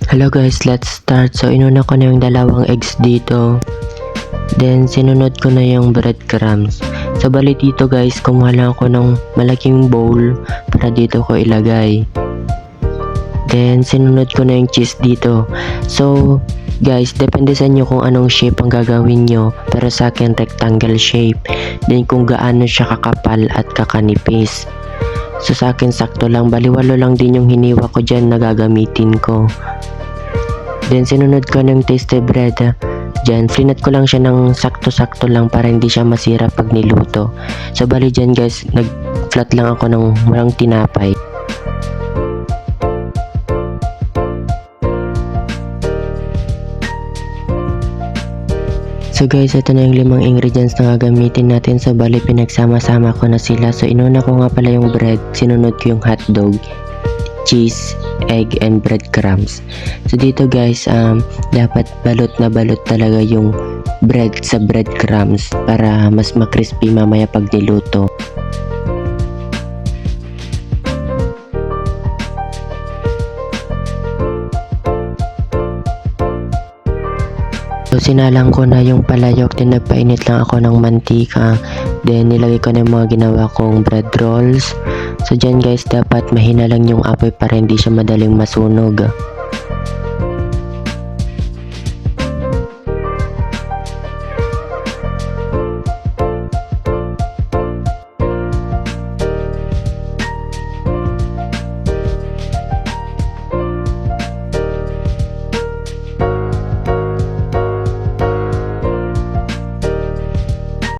Hello guys, let's start. So inuna ko na yung dalawang eggs dito. Then sinunod ko na yung breadcrumbs. So bali dito guys, kumuha lang ako ng malaking bowl para dito ko ilagay. Then sinunod ko na yung cheese dito. So guys, depende sa inyo kung anong shape ang gagawin nyo. Pero sa akin rectangle shape. Then kung gaano siya kakapal at kakanipis. So sa akin sakto lang, baliwalo lang din yung hiniwa ko dyan na gagamitin ko. Then sinunod ko ng tasty bread. Diyan, flinat ko lang siya ng sakto-sakto lang para hindi siya masira pag niluto. So bali dyan guys, nag-flat lang ako ng walang tinapay. So guys, ito na yung 5 ingredients na gagamitin natin. So bali pinagsama-sama ko na sila. So inuna ko nga pala yung bread, sinunod ko yung hotdog, cheese, egg, and breadcrumbs. So dito guys, dapat balot na balot talaga yung bread sa breadcrumbs para mas makrispy mamaya pag niluto. So sinalang ko na yung palayok, din nagpainit lang ako ng mantika. Then nilagay ko na yung mga ginawa kong bread rolls. So dyan guys, dapat mahina lang yung apoy para hindi siya madaling masunog.